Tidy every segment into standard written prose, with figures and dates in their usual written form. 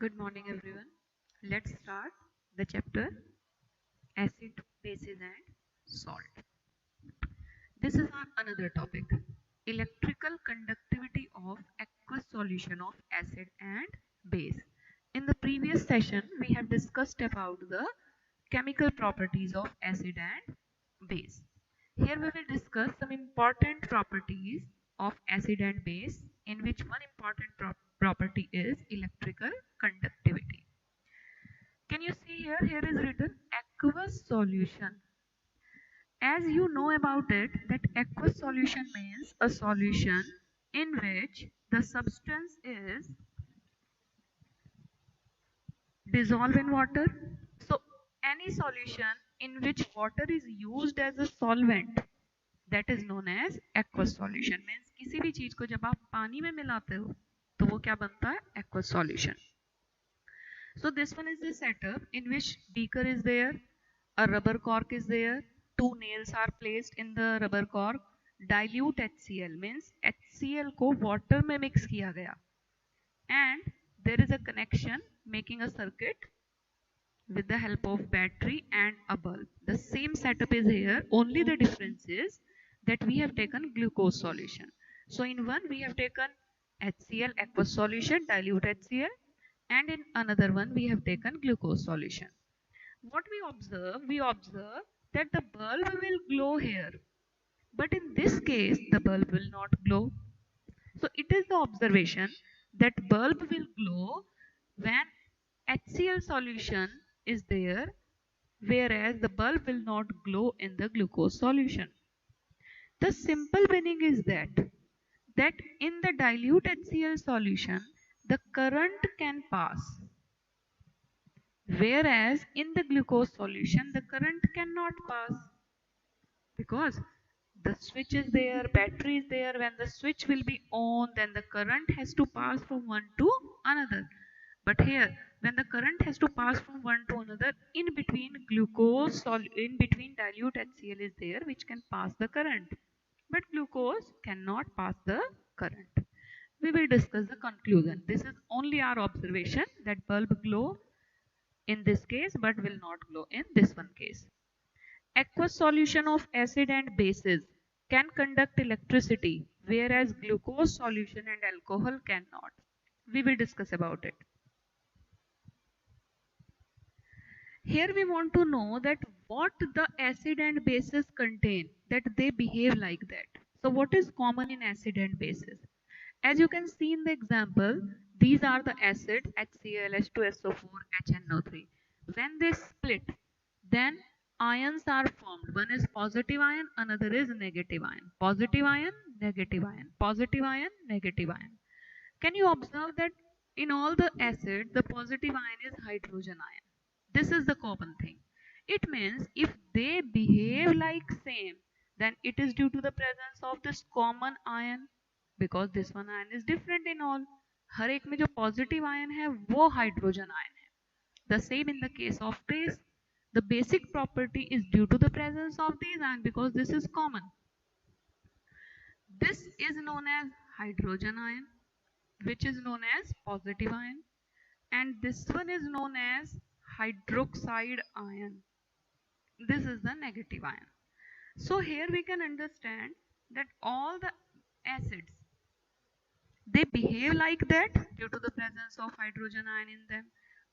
Good morning, everyone. Let's start the chapter acid, bases, and salt. This is our another topic, electrical conductivity of aqueous solution of acid and base. In the previous session, we have discussed about the chemical properties of acid and base. Here we will discuss some important properties of acid and base, in which one important property is electrical conductivity. Can you see here? Here is written aqueous solution. As you know about it, that aqueous solution means a solution in which the substance is dissolved in water. So any solution in which water is used as a solvent, that is known as aqueous solution. Means किसी भी चीज को जब आप पानी में मिलाते हो तो वो क्या बनता है? Aqueous solution. So this one is the setup in which beaker is there, a rubber cork is there, two nails are placed in the rubber cork, dilute HCl means HCl को water में mix किया गया, and there is a connection making a circuit with the help of battery and a bulb. The same setup is here, only the difference is that we have taken glucose solution. So in one we have taken HCl aqueous solution, dilute HCl, and in another one we have taken glucose solution. What we observe? We observe that the bulb will glow here, but in this case the bulb will not glow. So it is the observation that bulb will glow when HCl solution is there, whereas the bulb will not glow in the glucose solution. The simple meaning is that in the dilute HCl solution the current can pass, whereas in the glucose solution the current cannot pass, because the switch is there, battery is there. When the switch will be on, then the current has to pass from one to another. But here, when the current has to pass from one to another, in between in between dilute HCl is there, which can pass the current, but glucose cannot pass the current. We will discuss the conclusion. This is only our observation that bulb glow in this case but will not glow in this one case. Aqueous solution of acid and bases can conduct electricity, whereas glucose solution and alcohol cannot. We will discuss about it. Here we want to know that what the acid and bases contain, that they behave like that. So what is common in acid and bases? As you can see in the example, these are the acids HCl, H2SO4, HNO3. When they split, then ions are formed. One is positive ion, another is negative ion. Positive ion, negative ion. Positive ion, negative ion. Can you observe that in all the acids, the positive ion is hydrogen ion? This is the common thing. It means if they behave like same, then it is due to the presence of this common ion, because this one ion is different in all. हर एक में जो positive ion है वो hydrogen ion है. The same in the case of base. The basic property is due to the presence of these ions because this is common. This is known as hydrogen ion, which is known as positive ion, and this one is known as hydroxide ion. This is the negative ion. So here we can understand that all the acids, they behave like that due to the presence of hydrogen ion in them.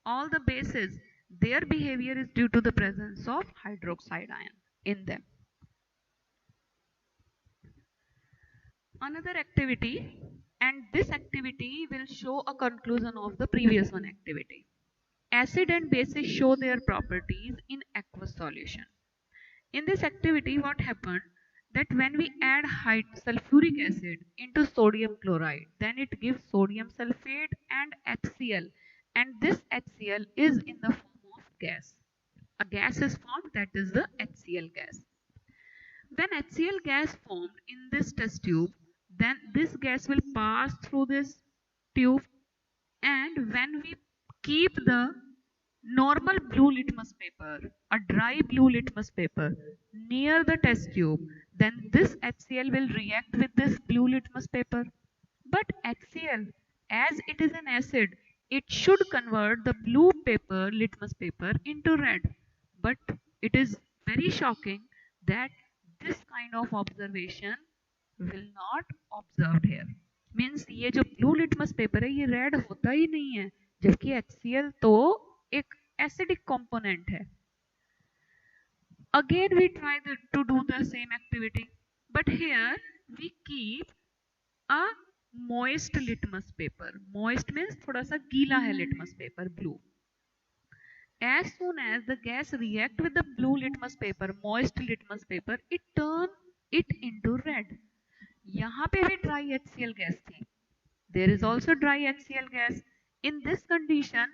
All the bases, their behavior is due to the presence of hydroxide ion in them. Another activity, and this activity will show a conclusion of the previous one activity. Acid and bases show their properties in aqueous solution. In this activity, what happened? That when we add sulfuric acid into sodium chloride, then it gives sodium sulfate and HCl, and this HCl is in the form of gas. A gas is formed, that is the HCl gas. When HCl gas formed in this test tube, then this gas will pass through this tube, and when we keep the normal blue litmus paper, a dry blue litmus paper, near the test tube, then this HCl will react with this blue litmus paper. But HCl, as it is an acid, it should convert the blue paper, litmus paper, into red. But it is very shocking that this kind of observation will not observed here. Means ये जो blue litmus paper है ये red होता ही नहीं है, जबकि HCl तो एक एसिडिक कंपोनेंट है. Again we try to do the same activity, but here we keep a moist litmus paper. Moist means थोड़ा सा गीला है litmus paper blue. As soon as the gas react with the blue litmus paper, moist litmus paper, it turn it into red. यहाँ पे भी dry HCl gas थी. There is also dry HCl gas. In this condition,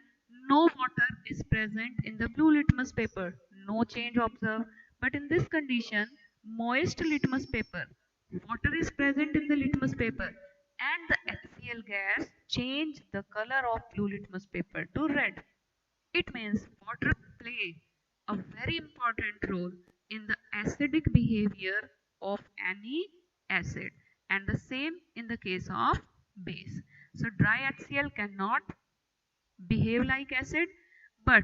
no water is present in the blue litmus paper. No change observed. But in this condition, moist litmus paper, water is present in the litmus paper, and the HCl gas change the color of blue litmus paper to red. It means water play a very important role in the acidic behavior of any acid, and the same in the case of base. So dry HCl cannot behave like acid, but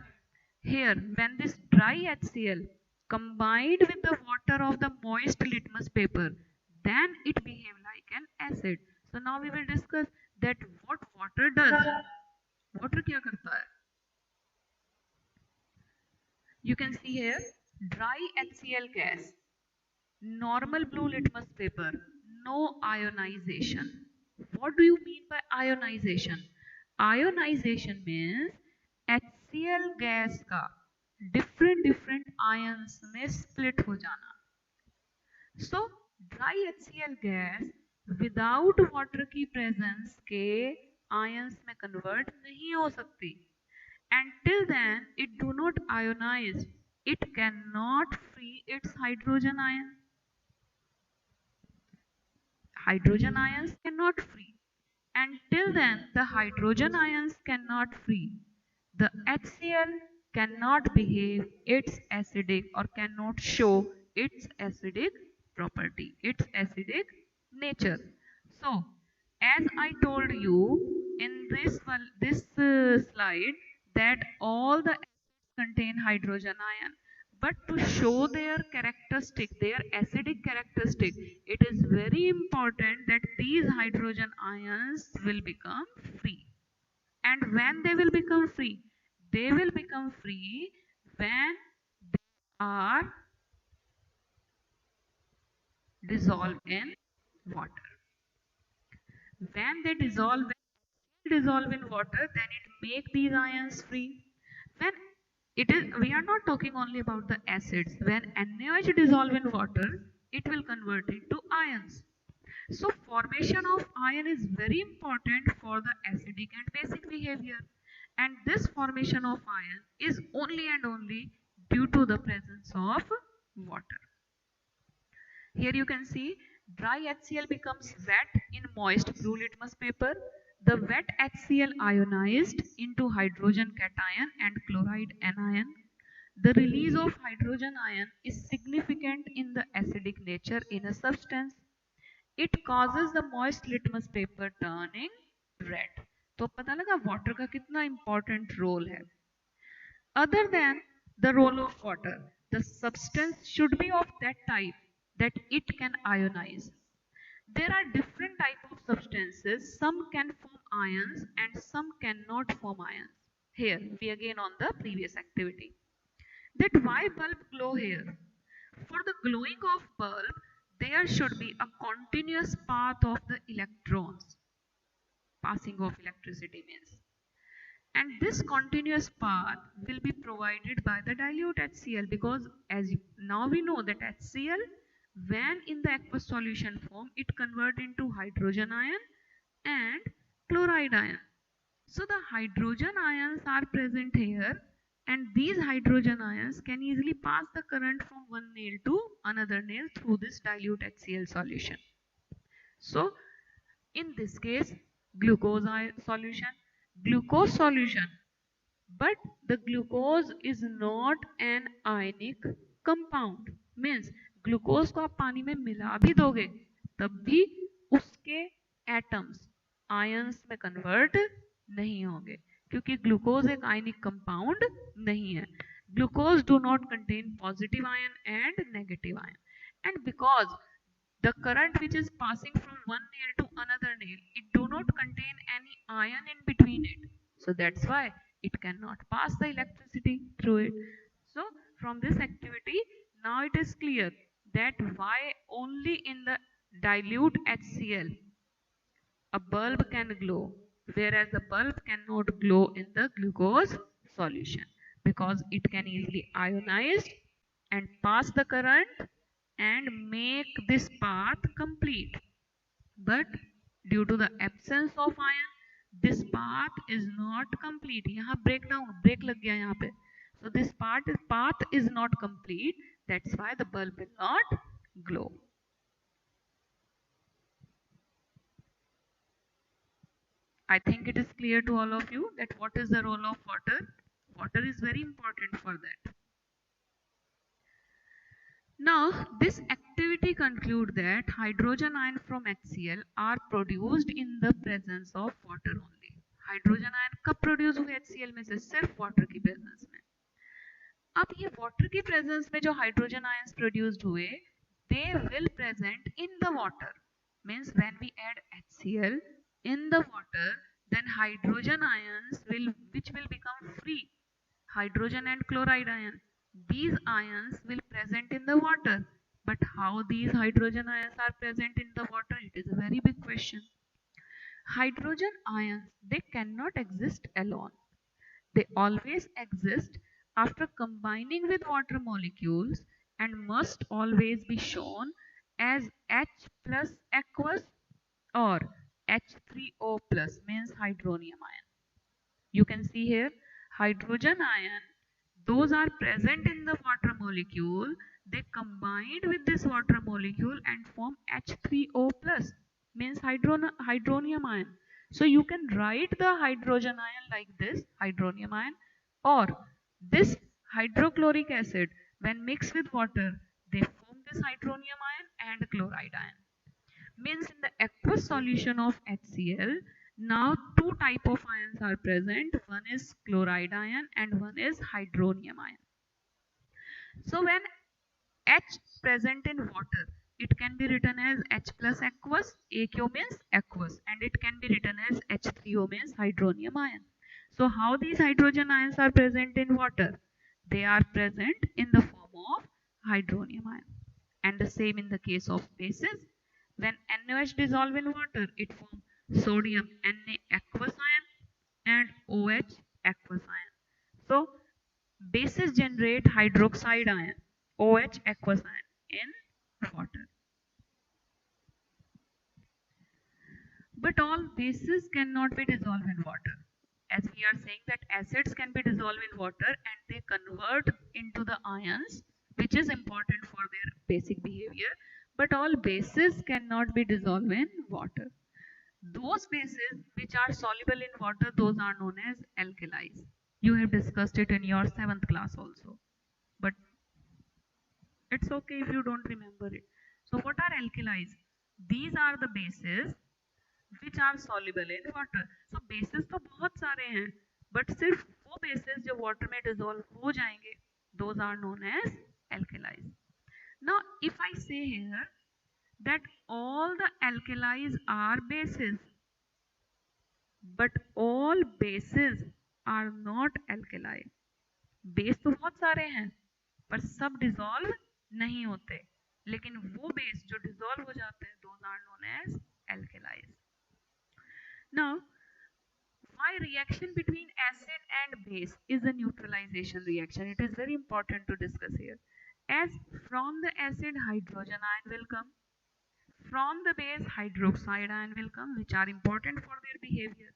here when this dry HCl combined with the water of the moist litmus paper, then it behave like an acid. So now we will discuss that what water does. Water क्या करता है? You can see here dry HCl gas, normal blue litmus paper, no ionization. What do you mean by ionization? Ionization means HCl gas का different ions में split हो जाना. So dry HCl gas without water की presence के ions में convert नहीं हो सकती. Until then it do not ionize, it cannot free its hydrogen ion. Hydrogen ions cannot free. Until then the hydrogen ions cannot free. The HCl cannot behave its acidic or cannot show its acidic property, its acidic nature. So as I told you in this slide that all the acids contain hydrogen ion, but to show their characteristic, their acidic characteristic, it is very important that these hydrogen ions will become free. And when they will become free? They will become free when they are dissolved in water. When they dissolve in water, then it make these ions free. When it is, we are not talking only about the acids. When NaOH dissolve in water, it will convert into ions. So formation of ion is very important for the acidic and basic behavior, and this formation of ion is only and only due to the presence of water. Here you can see dry HCl becomes wet in moist blue litmus paper. The wet HCl ionized into hydrogen cation and chloride anion. The release of hydrogen ion is significant in the acidic nature in a substance. It causes the moist litmus paper turning red. तो पता लगा water का कितना important role है. Other than the role of water, the substance should be of that type that it can ionize. There are different types of substances. Some can form ions and some cannot form ions. Here we again on the previous activity. That why bulb glow here? For the glowing of bulb, there should be a continuous path of the electrons. Passing of electricity means. And this continuous path will be provided by the dilute HCl, because now we know that HCl when in the aqueous solution form it convert into hydrogen ion and chloride ion. So the hydrogen ions are present here, and these hydrogen ions can easily pass the current from one nail to another nail through this dilute HCl solution. So in this case glucose solution, but the glucose is not an ionic compound. Means glucose को आप पानी में मिला भी दोगे तब भी उसके एटम्स आयंस में कन्वर्ट नहीं होंगे. क्योंकि ग्लूकोज एक आयनिक कंपाउंड नहीं है. Glucose do not contain positive ion and negative ion, and because the current which is passing from one nail to another nail, it do not contain any ion in between it, so that's why it cannot pass the electricity through it. So from this activity, now it is clear that why only in the dilute HCl a bulb can glow, whereas the bulb cannot glow in the glucose solution, because it can easily ionize and pass the current and make this path complete. But due to the absence of ion, this path is not complete. यहाँ break लग गया यहाँ पे. So this path is not complete. That's why the bulb will not glow. I think it is clear to all of you that what is the role of water. Water is very important for that. Now, this activity concludes that hydrogen ion from HCl are produced in the presence of water only. Hydrogen ion कब produce हुए HCl में से? सिर्फ water की presence में. अब ये water की प्रेजेंस में जो हाइड्रोजन आयंस प्रोड्यूस्ड हुए, they will present in the water. Means when we add HCl in the water, then hydrogen ions which will become free, hydrogen and chloride ion, these ions will present in the water. But how these hydrogen ions are present in the water, it is a very big question. Hydrogen ions, they cannot exist alone. They always exist after combining with water molecules and must always be shown as H plus aqueous or H3O plus, means hydronium ion. You can see here hydrogen ion, those are present in the water molecule. They combined with this water molecule and form H3O plus, means hydronium ion. So you can write the hydrogen ion like this, hydronium ion, or this hydrochloric acid when mixed with water, they form this hydronium ion and chloride ion. Means in the aqueous solution of HCl, now two type of ions are present. One is chloride ion and one is hydronium ion. So when H present in water, it can be written as H plus aqueous, AQ means aqueous, and it can be written as H3O means hydronium ion. So how these hydrogen ions are present in water? They are present in the form of hydronium ion. And the same in the case of bases. When NaOH dissolve in water, it forms sodium Na aqueous ion and OH aqueous ion. So bases generate hydroxide ion, OH aqueous ion in water. But all bases cannot be dissolved in water. As we are saying that acids can be dissolved in water and they convert into the ions, which is important for their basic behavior. But all bases cannot be dissolved in water. Those bases which are soluble in water, those are known as alkalis. You have discussed it in your 7th class also. But it's okay if you don't remember it. So what are alkalis? These are the bases which are soluble in water. So bases तो बहुत सारे हैं, but सिर्फ वो bases जो water में dissolve हो जाएंगे, those are known as alkalis. Now if I say here that all the alkalis are bases, but all bases are not alkali. Base तो बहुत सारे हैं, पर सब dissolve नहीं होते, लेकिन वो base जो dissolve हो जाते हैं, those are known as alkalis. Now, why reaction between acid and base is a neutralization reaction? It is very important to discuss here. As from the acid, hydrogen ion will come. From the base, hydroxide ion will come, which are important for their behavior.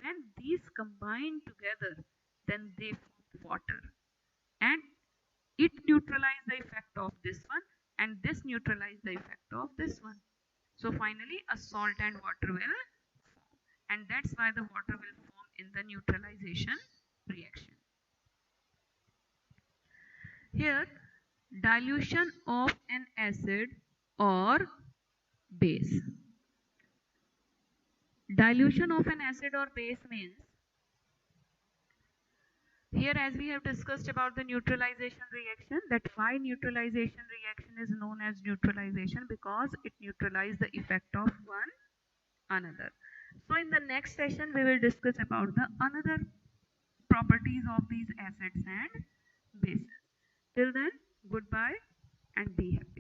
When these combine together, then they form water. And it neutralizes the effect of this one, and this neutralizes the effect of this one. So finally, a salt and water will form, and that's why the water will form in the neutralization reaction. Here, dilution of an acid or base. Dilution of an acid or base means Here, as we have discussed about the neutralization reaction, that why neutralization reaction is known as neutralization, because it neutralizes the effect of one another. So in the next session, we will discuss about the another properties of these acids and bases. Till then, goodbye and be happy.